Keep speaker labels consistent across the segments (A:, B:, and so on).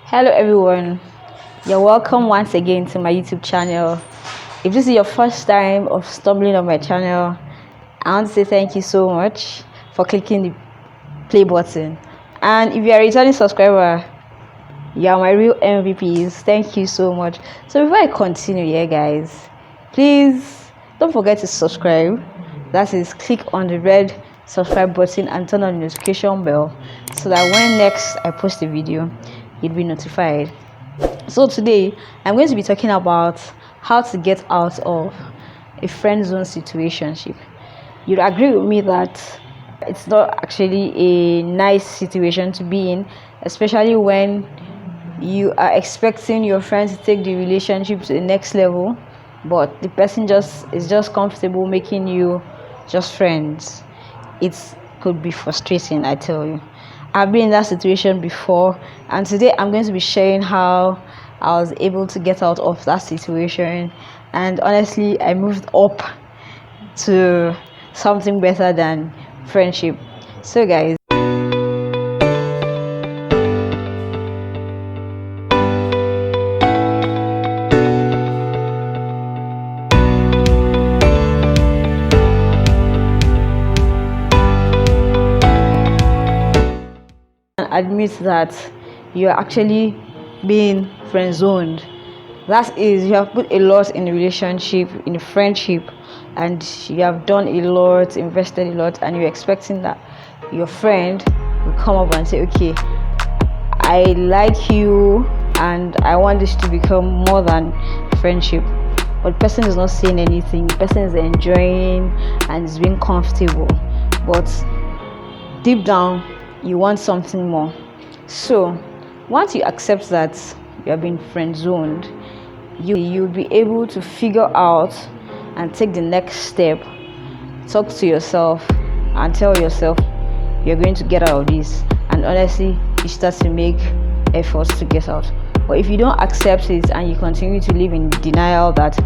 A: Hello everyone, you're welcome once again to my YouTube channel. If this is your first time of stumbling on my channel, I want to say thank you so much for clicking the play button. And if you're a returning subscriber, you are my real MVPs. Thank you so much. So before I continue here, guys, please don't forget to subscribe. That is, click on the red subscribe button and turn on the notification bell so that when next I post a video, you'll be notified. So today I'm going to be talking about how to get out of a friend zone situationship. You'd agree with me that it's not actually a nice situation to be in, especially when you are expecting your friend to take the relationship to the next level, but the person is just comfortable making you just friends. It could be frustrating, I tell you. I've been in that situation before, and today I'm going to be sharing how I was able to get out of that situation. And honestly, I moved up to something better than friendship. So guys, admit that you're actually being friend zoned. That is, you have put a lot in a relationship, in a friendship, and you have done a lot, invested a lot, and you're expecting that your friend will come up and say, okay, I like you and I want this to become more than friendship. But the person is not saying anything. The person is enjoying and is being comfortable, but deep down you want something more. So once you accept that you have been friend zoned, you'll be able to figure out and take the next step. Talk to yourself and tell yourself you're going to get out of this, and honestly you start to make efforts to get out. But if you don't accept it and you continue to live in denial that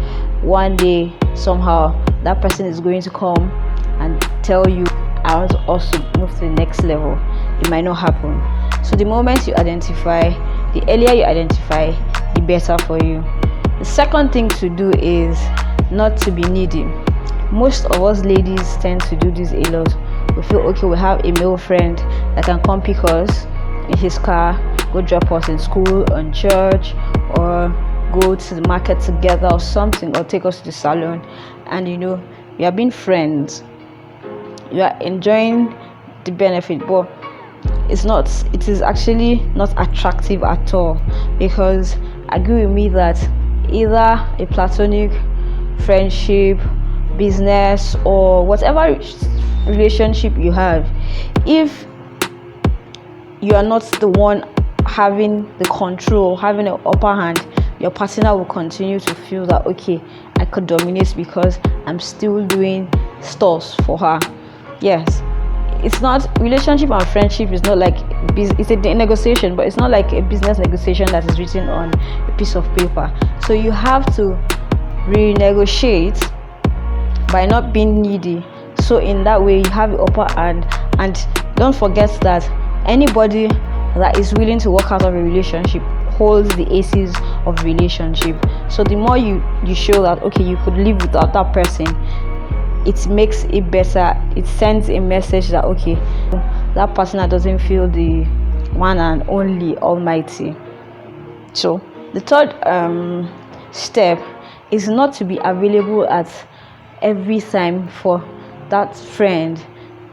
A: one day somehow that person is going to come and tell you, I want to also move to the next level, it might not happen. So the moment you identify, the earlier you identify, the better for you. The second thing to do is not to be needy. Most of us ladies tend to do this a lot. We feel, okay, we have a male friend that can come pick us in his car, go drop us in school, on church, or go to the market together or something, or take us to the salon, and we are being friends. You are enjoying the benefit, but it is actually not attractive at all, because agree with me that either a platonic friendship, business, or whatever relationship you have, if you are not the one having the control, having an upper hand, your partner will continue to feel that, okay, I could dominate because I'm still doing stuff for her. Yes, it's not, relationship and friendship is not like, it's a negotiation, but it's not like a business negotiation that is written on a piece of paper. So you have to renegotiate by not being needy. So in that way you have the upper hand. And don't forget that anybody that is willing to work out of a relationship holds the aces of relationship. So the more you show that, okay, you could live without that person, it makes it better. It sends a message that, okay, that partner doesn't feel the one and only almighty. So the third step is not to be available at every time for that friend.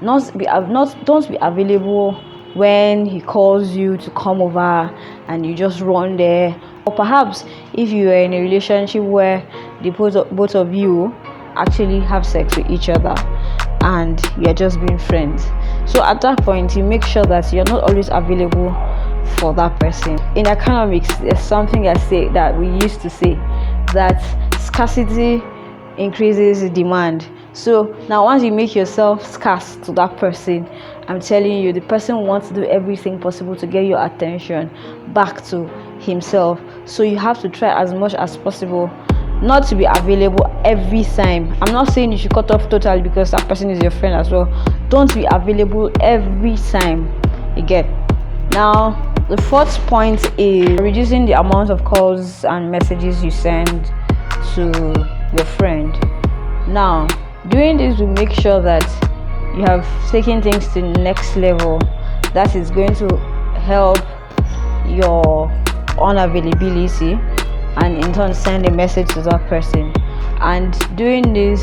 A: Don't be available when he calls you to come over and you just run there. Or perhaps if you are in a relationship where the both of you actually have sex with each other and you're just being friends, so at that point you make sure that you're not always available for that person. In economics, there's something that we used to say, that scarcity increases demand. So now once you make yourself scarce to that person, I'm telling you, the person wants to do everything possible to get your attention back to himself. So you have to try as much as possible not to be available every time. I'm not saying you should cut off totally, because that person is your friend as well. Don't be available every time. You get? Now The fourth point is reducing the amount of calls and messages you send to your friend. Now, doing this will make sure that you have taken things to the next level. That is going to help your unavailability and in turn send a message to that person. And doing this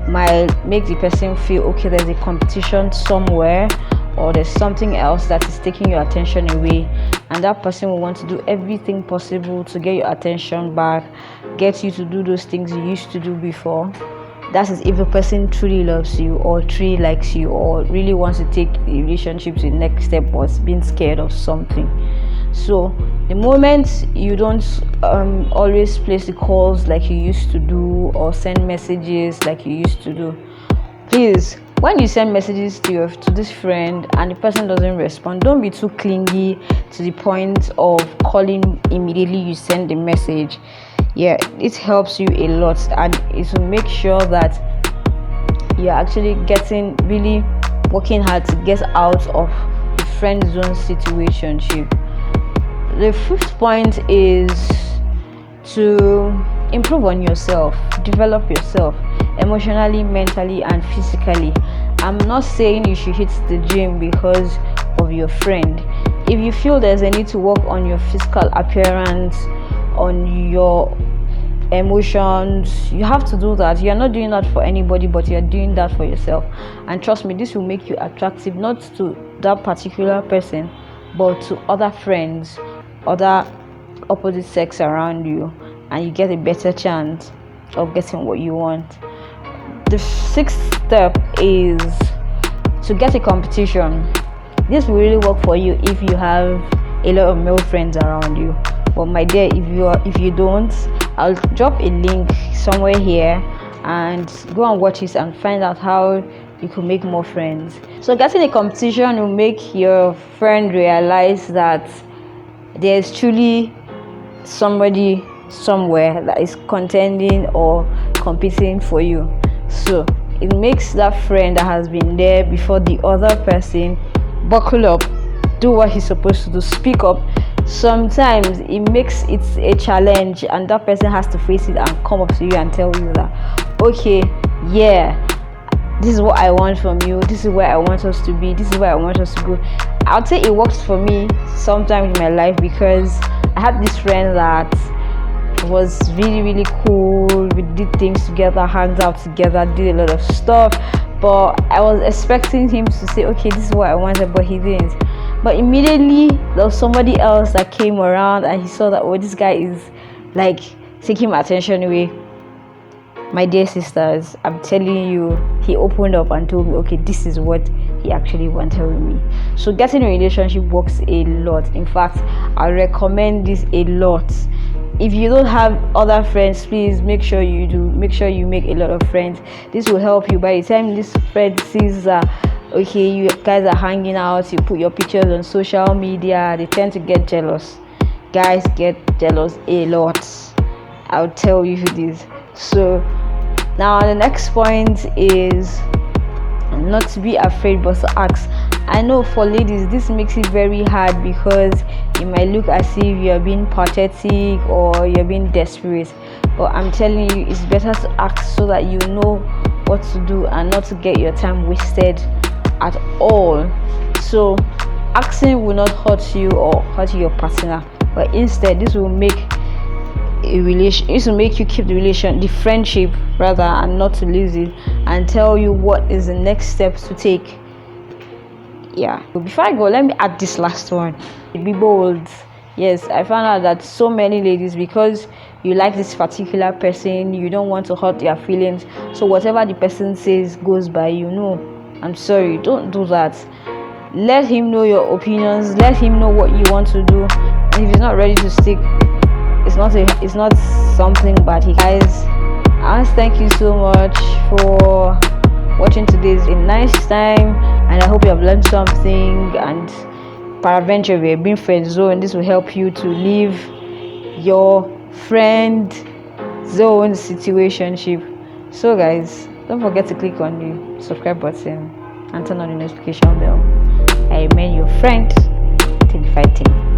A: might make the person feel okay, there's a competition somewhere, or there's something else that is taking your attention away, and that person will want to do everything possible to get your attention back, get you to do those things you used to do before. That is if the person truly loves you, or truly likes you, or really wants to take the relationship to the next step, or is being scared of something. So the moment you don't always place the calls like you used to do, or send messages like you used to do, please, when you send messages to this friend and the person doesn't respond, don't be too clingy to the point of calling immediately you send the message. Yeah, it helps you a lot, and it will make sure that you're actually really working hard to get out of the friend zone situationship. The fifth point is to improve on yourself, develop yourself emotionally, mentally, and physically. I'm not saying you should hit the gym because of your friend. If you feel there's a need to work on your physical appearance, on your emotions, you have to do that. You're not doing that for anybody, but you're doing that for yourself. And trust me, this will make you attractive, not to that particular person, but to other friends, other opposite sex around you, and you get a better chance of getting what you want. The sixth step is to get a competition. This will really work for you if you have a lot of male friends around you. But my dear, if you don't, I'll drop a link somewhere here, and go and watch it and find out how you could make more friends. So getting a competition will make your friend realize that there's truly somebody somewhere that is contending or competing for you. So it makes that friend that has been there before the other person buckle up, do what he's supposed to do, speak up. Sometimes it makes it a challenge, and that person has to face it and come up to you and tell you that, okay, yeah, this is what I want from you, this is where I want us to be, this is where I want us to go. I'll say it works for me sometimes in my life, because I had this friend that was really cool. We did things together, hanged out together, did a lot of stuff, but I was expecting him to say, okay, this is what I wanted, but he didn't. But immediately there was somebody else that came around, and he saw that, oh, this guy is like taking my attention away. My dear sisters, I'm telling you, he opened up and told me, okay, this is what he actually wanted with me. So getting a relationship works a lot. In fact, I recommend this a lot. If you don't have other friends, please make sure you do. Make sure you make a lot of friends. This will help you. By the time this friend sees okay, you guys are hanging out, you put your pictures on social media, they tend to get jealous. Guys get jealous a lot, I'll tell you this. So now the next point is not to be afraid but to ask. I know for ladies this makes it very hard, because it might look as if you're being pathetic or you're being desperate, but I'm telling you, it's better to ask so that you know what to do and not to get your time wasted at all. So asking will not hurt you or hurt your partner, but instead this will make this will make you keep the friendship rather, and not to lose it, and tell you what is the next steps to take. Yeah, but before I go, let me add this last one. Be bold. Yes, I found out that so many ladies, because you like this particular person, you don't want to hurt their feelings, so whatever the person says goes by. I'm sorry, don't do that. Let him know your opinions, let him know what you want to do, and if he's not ready to stick, it's not something bad. Guys, I want to thank you so much for watching today's a nice time, and I hope you have learned something, and peradventure we have been friend zone, this will help you to leave your friend zone situationship. So guys, don't forget to click on the subscribe button and turn on the notification bell. I remain your friend till fighting.